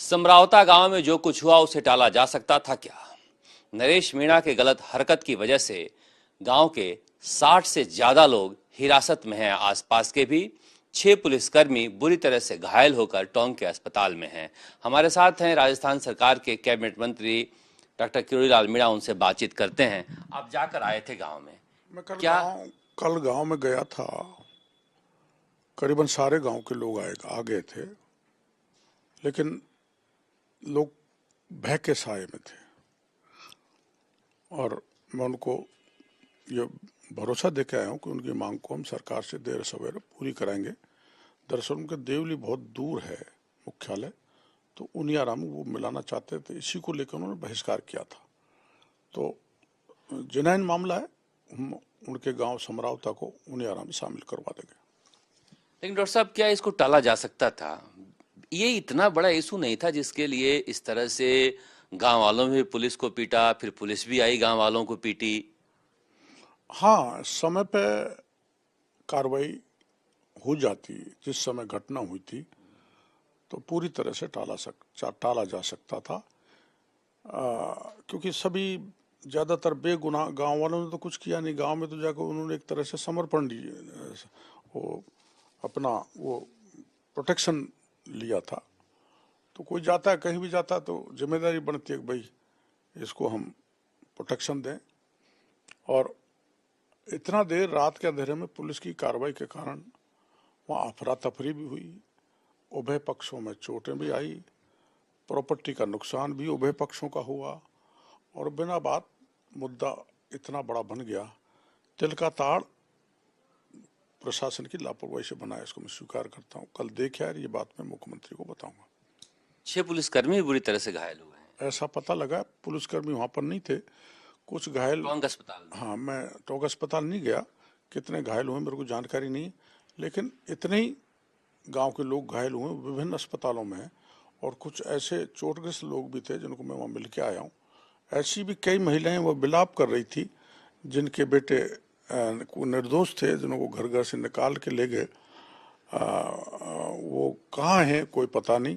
समरावता गांव में जो कुछ हुआ उसे टाला जा सकता था क्या? नरेश मीणा के गलत हरकत की वजह से गांव के 60 से ज्यादा लोग हिरासत में हैं। आसपास के भी 6 पुलिसकर्मी बुरी तरह से घायल होकर टोंक के अस्पताल में हैं। हमारे साथ हैं राजस्थान सरकार के कैबिनेट मंत्री डॉक्टर किरोड़ीलाल मीणा। उनसे बातचीत करते हैं। आप जाकर आए थे गांव में, मैं क्या कल गांव में गया था। करीबन सारे गांव के लोग आ गए थे, लेकिन लोग भय के साए में थे और मैं उनको ये भरोसा दे के आया हूँ कि उनकी मांग को हम सरकार से देर सवेरे पूरी कराएंगे। दरअसल उनके देवली बहुत दूर है मुख्यालय, तो उनियारा में वो मिलाना चाहते थे, इसी को लेकर उन्होंने बहिष्कार किया था। तो जिनैन मामला है, हम उनके गांव समरावता को उनियारा में शामिल करवा देंगे। लेकिन डॉक्टर साहब, क्या इसको टाला जा सकता था? ये इतना बड़ा इशू नहीं था जिसके लिए इस तरह से गांव वालों ने पुलिस को पीटा, फिर पुलिस भी आई गांव वालों को पीटी। हाँ, समय पे कार्रवाई हो जाती जिस समय घटना हुई थी तो पूरी तरह से टाला जा सकता था, क्योंकि सभी ज़्यादातर बेगुनाह गांव वालों ने तो कुछ किया नहीं। गांव में तो जाकर उन्होंने एक तरह से समर्पण वो अपना वो प्रोटेक्शन लिया था। तो कोई जाता है, कहीं भी जाता है तो जिम्मेदारी बनती है कि भाई इसको हम प्रोटेक्शन दें। और इतना देर रात के अंधेरे में पुलिस की कार्रवाई के कारण वहाँ अफरा तफरी भी हुई, उभय पक्षों में चोटें भी आई, प्रॉपर्टी का नुकसान भी उभय पक्षों का हुआ और बिना बात मुद्दा इतना बड़ा बन गया। तिल का ताड़ प्रशासन की लापरवाही से बना है, इसको मैं स्वीकार करता हूँ। कल देखा है, ये बात मैं मुख्यमंत्री को बताऊंगा। 6 पुलिसकर्मी बुरी तरह से घायल हुए हैं। ऐसा पता लगा, पुलिसकर्मी वहाँ पर नहीं थे, कुछ घायल। टोंक अस्पताल में। हाँ, मैं टोंक अस्पताल नहीं गया, कितने घायल हुए मेरे को जानकारी नहीं, लेकिन इतने ही गांव के लोग घायल हुए विभिन्न अस्पतालों में। और कुछ ऐसे चोटग्रस्त लोग भी थे जिनको मैं वहाँ मिल के आया हूँ। ऐसी भी कई महिलाएं वो विलाप कर रही थी जिनके बेटे निर्दोष थे, जिनको घर घर से निकाल के ले गए। वो कहाँ हैं कोई पता नहीं।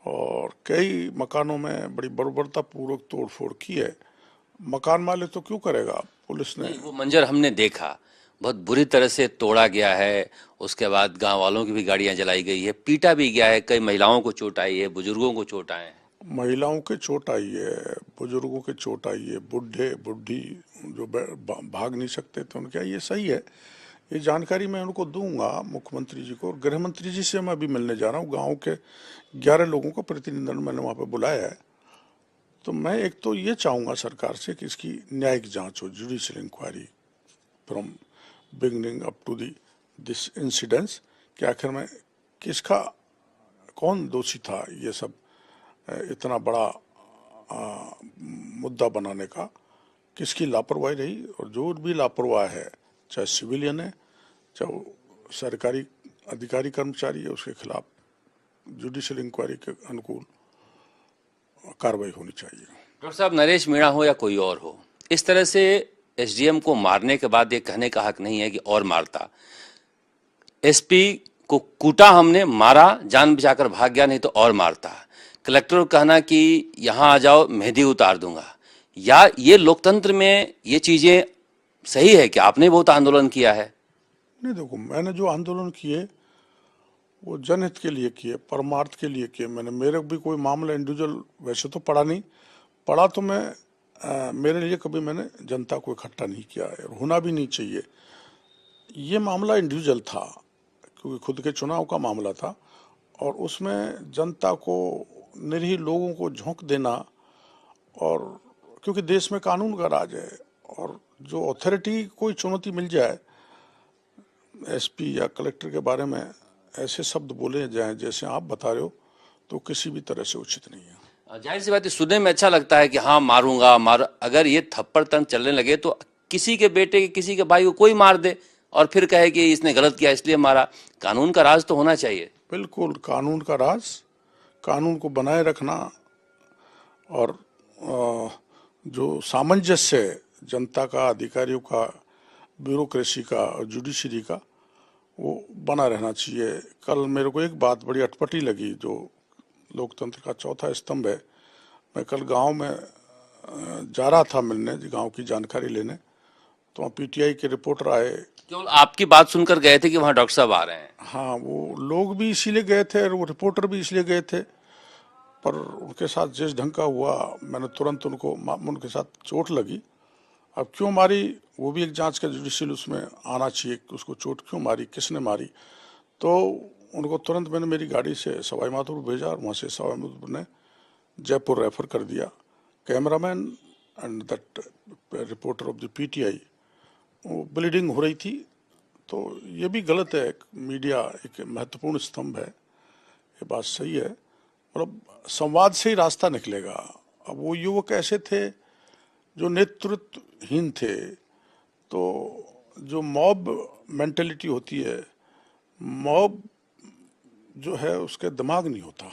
और कई मकानों में बड़ी बर्बरता पूर्वक तोड़फोड़ की है। मकान मालिक तो क्यों करेगा, पुलिस ने। वो मंजर हमने देखा, बहुत बुरी तरह से तोड़ा गया है। उसके बाद गांव वालों की भी गाड़ियां जलाई गई है, पीटा भी गया है, कई महिलाओं को चोट आई है, बुजुर्गों को चोट आए हैं। महिलाओं के चोट आई है, बुजुर्गों के चोट आई है, बुढ़े बुढ़ी जो भाग नहीं सकते थे उनके। ये सही है, ये जानकारी मैं उनको दूंगा मुख्यमंत्री जी को। और गृह मंत्री जी से मैं अभी मिलने जा रहा हूँ। गांव के 11 लोगों को प्रतिनिधिमंडल मैंने वहाँ पे बुलाया है। तो मैं एक तो ये चाहूँगा सरकार से कि इसकी न्यायिक जांच हो, judicial inquiry from beginning up to this incidence, कि आखिर में किसका कौन दोषी था ये सब इतना बड़ा मुद्दा बनाने का, किसकी लापरवाही रही। और जो भी लापरवाह है, चाहे सिविलियन है चाहे वो सरकारी अधिकारी कर्मचारी है, उसके खिलाफ जुडिशियल इंक्वायरी के अनुकूल कार्रवाई होनी चाहिए। डॉक्टर साहब, नरेश मीणा हो या कोई और हो, इस तरह से एसडीएम को मारने के बाद ये कहने का हक नहीं है कि और मारता। एसपी को कूटा हमने, मारा, जान बचाकर भाग गया, नहीं तो और मारता। कलेक्टर को कहना कि यहां आ जाओ, मेहंदी उतार दूंगा। या ये लोकतंत्र में ये चीजें सही है कि आपने बहुत आंदोलन किया है? नहीं, देखो, मैंने जो आंदोलन किए वो जनहित के लिए किए, परमार्थ के लिए किए। मैंने मेरे भी कोई मामला इंडिविजुअल वैसे तो पढ़ा नहीं, पढ़ा तो मैं मेरे लिए कभी मैंने जनता को इकट्ठा नहीं किया है और होना भी नहीं चाहिए। ये मामला इंडिविजुअल था क्योंकि खुद के चुनाव का मामला था और उसमें जनता को, निरीह लोगों को झोंक देना। और क्योंकि देश में कानून का राज है और जो अथॉरिटी कोई चुनौती मिल जाए, एसपी या कलेक्टर के बारे में ऐसे शब्द बोले जाएं जैसे आप बता रहे हो, तो किसी भी तरह से उचित नहीं है। जाहिर सी बात है, सुनने में अच्छा लगता है कि हाँ मारूंगा मार, अगर ये थप्पड़ तंत्र चलने लगे तो किसी के बेटे के, किसी के भाई को कोई मार दे और फिर कहे कि इसने गलत किया इसलिए मारा। कानून का राज तो होना चाहिए। बिल्कुल, कानून का राज, कानून को बनाए रखना और जो सामंजस्य है जनता का, अधिकारियों का, ब्यूरोक्रेसी का और जुडिशरी का, वो बना रहना चाहिए। कल मेरे को एक बात बड़ी अटपटी लगी जो लोकतंत्र का चौथा स्तंभ है। मैं कल गांव में जा रहा था मिलने, गांव की जानकारी लेने, तो वहाँ पीटीआई के रिपोर्टर आए। केवल आपकी बात सुनकर गए थे कि वहाँ डॉक्टर साहब आ रहे हैं? हाँ, वो लोग भी इसीलिए गए थे और वो रिपोर्टर भी इसलिए गए थे, पर उनके साथ जिस ढंग का हुआ, मैंने तुरंत उनके साथ चोट लगी। अब क्यों मारी वो भी एक जांच का जुडिशियल उसमें आना चाहिए कि उसको चोट क्यों मारी, किसने मारी। तो उनको तुरंत मैंने मेरी गाड़ी से सवाई माधोपुर भेजा और वहाँ से सवाई माधोपुर ने जयपुर रेफर कर दिया। Cameraman and that reporter of the PTI, वो ब्लीडिंग हो रही थी। तो ये भी गलत है, मीडिया एक महत्वपूर्ण स्तंभ है, ये बात सही है, मतलब संवाद से ही रास्ता निकलेगा। अब वो युवक ऐसे थे जो नेतृत्वहीन थे, तो जो मॉब मेंटेलिटी होती है, मॉब जो है उसके दिमाग नहीं होता,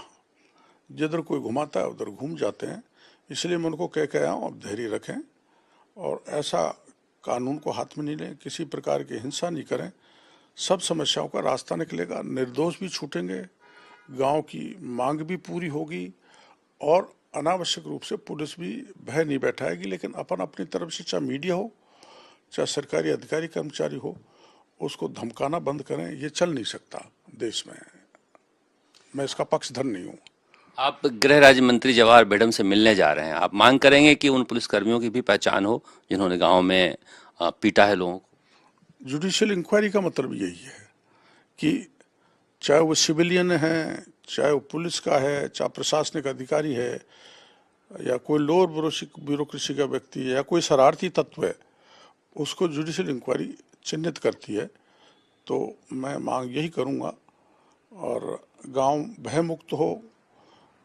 जिधर कोई घुमाता है उधर घूम जाते हैं। इसलिए मैं उनको कह के आया हूँ, अब धैर्य रखें और ऐसा कानून को हाथ में नहीं लें, किसी प्रकार की हिंसा नहीं करें, सब समस्याओं का रास्ता निकलेगा, निर्दोष भी छूटेंगे, गांव की मांग भी पूरी होगी और अनावश्यक रूप से पुलिस भी भय नहीं बैठाएगी। लेकिन अपन अपनी तरफ से, चाहे मीडिया हो चाहे सरकारी अधिकारी कर्मचारी हो, उसको धमकाना बंद करें। ये चल नहीं सकता देश में, मैं इसका पक्षधर नहीं हूँ। आप गृह राज्य मंत्री जवाहर बेगम से मिलने जा रहे हैं, आप मांग करेंगे कि उन पुलिसकर्मियों की भी पहचान हो जिन्होंने गांव में पीटा है लोगों को? जुडिशियल इंक्वायरी का मतलब यही है कि चाहे वो सिविलियन है, चाहे वो पुलिस का है, चाहे प्रशासनिक अधिकारी है, या कोई लोअर ब्यूरोक्रेसी का व्यक्ति है, या कोई शरारती तत्व है, उसको जुडिशियल इंक्वायरी चिन्हित करती है। तो मैं मांग यही करूंगा और गांव भय मुक्त हो,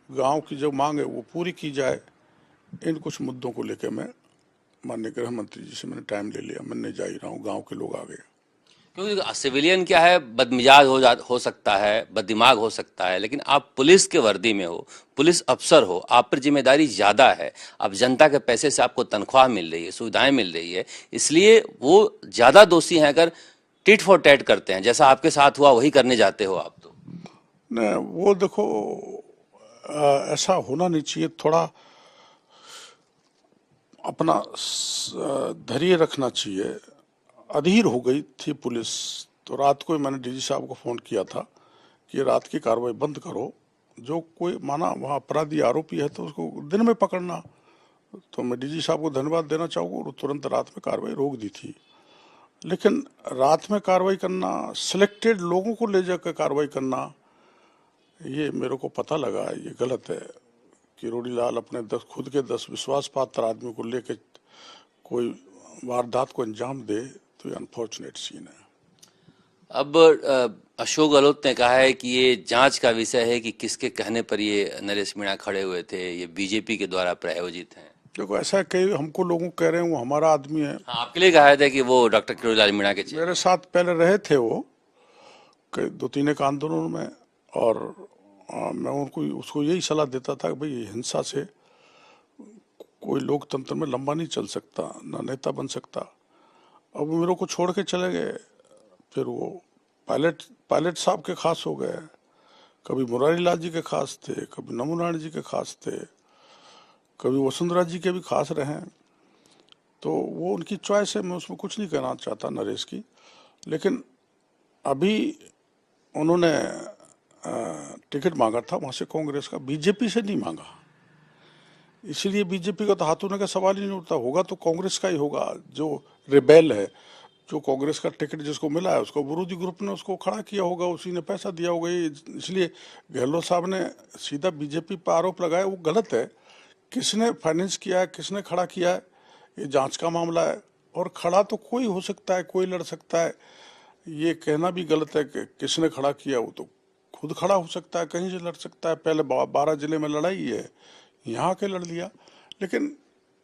गांव की जो मांग है वो पूरी की जाए। इन कुछ मुद्दों को लेकर मैं माननीय गृह मंत्री जी से मैंने टाइम ले लिया, मिलने जा ही रहा हूँ, गांव के लोग आ गए। क्योंकि सिविलियन क्या है, बदमिजाज हो सकता है, बददिमाग हो सकता है, लेकिन आप पुलिस के वर्दी में हो, पुलिस अफसर हो, आप पर जिम्मेदारी ज्यादा है। अब जनता के पैसे से आपको तनख्वाह मिल रही है, सुविधाएं मिल रही है, इसलिए वो ज्यादा दोषी हैं अगर टिट फॉर टैट करते हैं, जैसा आपके साथ हुआ वही करने जाते हो आप। तो न वो देखो, ऐसा होना नहीं चाहिए। थोड़ा अपना धैर्य रखना चाहिए। अधीर हो गई थी पुलिस, तो रात को ही मैंने डीजी साहब को फोन किया था कि रात की कार्रवाई बंद करो, जो कोई माना वहाँ अपराधी आरोपी है तो उसको दिन में पकड़ना। तो मैं डीजी साहब को धन्यवाद देना चाहूँगा, और तुरंत रात में कार्रवाई रोक दी थी। लेकिन रात में कार्रवाई करना, सिलेक्टेड लोगों को ले जाकर कार्रवाई करना, ये मेरे को पता लगा ये गलत है। किरोड़ी लाल अपने खुद के 10 विश्वास पात्र आदमी को लेकर कोई वारदात को अंजाम दे, तो ये अनफॉर्चुनेट सीन है। अब अशोक गहलोत ने कहा है कि ये जांच का विषय है कि किसके कहने पर ये नरेश मीणा खड़े हुए थे, ये बीजेपी के द्वारा प्रायोजित हैं। देखो, ऐसा है, कई हमको लोगों कह रहे हैं वो हमारा आदमी है। हाँ, आपके लिए कहा था कि वो डॉक्टर किरोड़ी लाल मीणा के मेरे साथ पहले रहे थे वो 2-3 एक आंदोलनों में, और मैं उनको उसको यही सलाह देता था कि भाई हिंसा से कोई लोकतंत्र में लंबा नहीं चल सकता, ना नेता बन सकता। अब वो मेरे को छोड़ के चले गए, फिर वो पायलट साहब के खास हो गए, कभी मुरारी लाल जी के खास थे, कभी नमो नारायण जी के खास थे, कभी वसुंधरा जी के भी खास रहे। तो वो उनकी चॉइस है, मैं उसमें कुछ नहीं कहना चाहता नरेश की। लेकिन अभी उन्होंने टिकट मांगा था वहाँ से कांग्रेस का, बीजेपी से नहीं मांगा, इसीलिए बीजेपी का तो हाथ होने का सवाल ही नहीं उठता। होगा तो कांग्रेस का ही होगा, जो रिबेल है, जो कांग्रेस का टिकट जिसको मिला है उसको विरोधी ग्रुप ने उसको खड़ा किया होगा, उसी ने पैसा दिया होगा। इसलिए गहलोत साहब ने सीधा बीजेपी पर आरोप लगाया, वो गलत है। किसने फाइनेंस किया है, किसने खड़ा किया है, ये जांच का मामला है। और खड़ा तो कोई हो सकता है, कोई लड़ सकता है, ये कहना भी गलत है कि किसने खड़ा किया। वो तो खुद खड़ा हो सकता है, कहीं से लड़ सकता है। पहले 12 जिले में लड़ाई है, यहाँ के लड़ लिया। लेकिन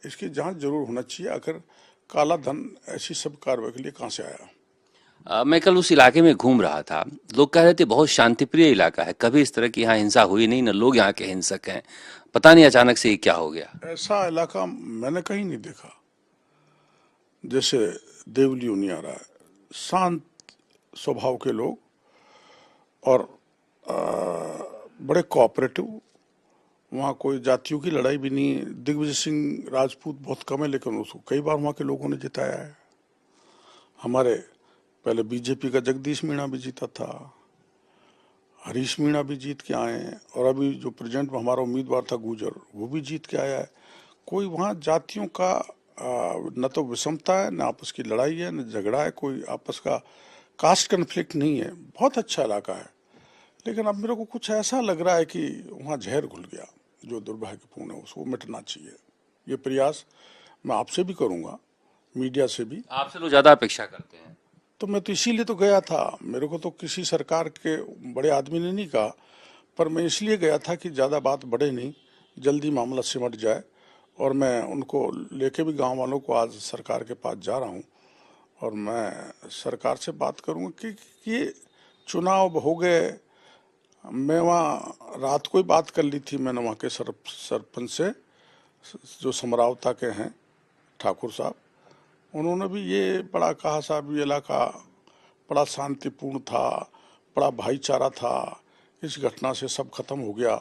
इसकी जांच जरूर होना चाहिए, आखिर काला धन ऐसी सब कार्रवाई के लिए कहाँ से आया। मैं कल उस इलाके में घूम रहा था, लोग कह रहे थे बहुत शांतिप्रिय इलाका है, कभी इस तरह की यहाँ हिंसा हुई नहीं, न लोग यहाँ के हिंसक हैं, पता नहीं अचानक से ये क्या हो गया। ऐसा इलाका मैंने कहीं नहीं देखा, जैसे देवलियों नहीं आ रहा है। शांत स्वभाव के लोग और बड़े कोऑपरेटिव, वहाँ कोई जातियों की लड़ाई भी नहीं। दिग्विजय सिंह राजपूत बहुत कम है, लेकिन उसको कई बार वहाँ के लोगों ने जिताया है। हमारे पहले बीजेपी का जगदीश मीणा भी जीता था, हरीश मीणा भी जीत के आए हैं, और अभी जो प्रेजेंट में हमारा उम्मीदवार था गुजर, वो भी जीत के आया है। कोई वहाँ जातियों का न तो विषमता है, न आपस की लड़ाई है, न झगड़ा है, कोई आपस का कास्ट कन्फ्लिक्ट नहीं है। बहुत अच्छा इलाका है। लेकिन अब मेरे को कुछ ऐसा लग रहा है कि वहाँ जहर घुल गया, जो दुर्भाग्यपूर्ण है। उसको मिटना चाहिए। ये प्रयास मैं आपसे भी करूँगा, मीडिया से भी। आपसे लोग ज्यादा अपेक्षा करते हैं। तो मैं तो इसीलिए तो गया था। मेरे को तो किसी सरकार के बड़े आदमी ने नहीं कहा, पर मैं इसलिए गया था कि ज़्यादा बात बढ़े नहीं, जल्दी मामला सिमट जाए। और मैं उनको लेके भी गांव वालों को आज सरकार के पास जा रहा हूं, और मैं सरकार से बात करूंगा कि ये चुनाव हो गए। मैं वहाँ रात को ही बात कर ली थी मैंने वहाँ के सरपंच से, जो समरावता के हैं, ठाकुर साहब। उन्होंने भी ये बड़ा कहा, साहब ये इलाका बड़ा शांतिपूर्ण था, बड़ा भाईचारा था, इस घटना से सब खत्म हो गया।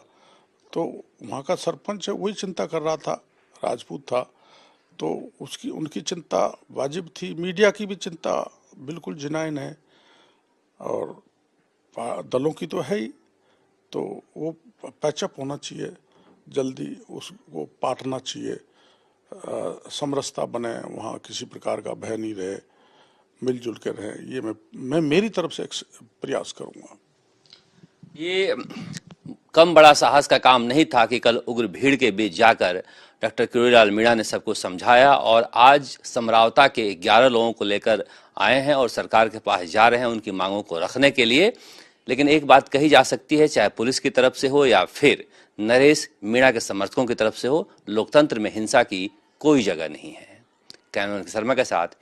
तो वहाँ का सरपंच है, वही चिंता कर रहा था, राजपूत था, तो उसकी उनकी चिंता वाजिब थी। मीडिया की भी चिंता बिल्कुल जिनाइन है, और दलों की तो है ही। तो वो पैचअप होना चाहिए, जल्दी उसको पाटना चाहिए, समरसता बने, वहाँ किसी प्रकार का भय नहीं रहे, मिलजुल के रहे। ये मैं मेरी तरफ से प्रयास करूँगा। ये कम बड़ा साहस का काम नहीं था कि कल उग्र भीड़ के बीच जाकर डॉक्टर किरोड़ीलाल मीणा ने सबको समझाया, और आज समरावता के 11 लोगों को लेकर आए हैं और सरकार के पास जा रहे हैं उनकी मांगों को रखने के लिए। लेकिन एक बात कही जा सकती है, चाहे पुलिस की तरफ से हो या फिर नरेश मीणा के समर्थकों की तरफ से हो, लोकतंत्र में हिंसा की कोई जगह नहीं है। कैमरामैन शर्मा के साथ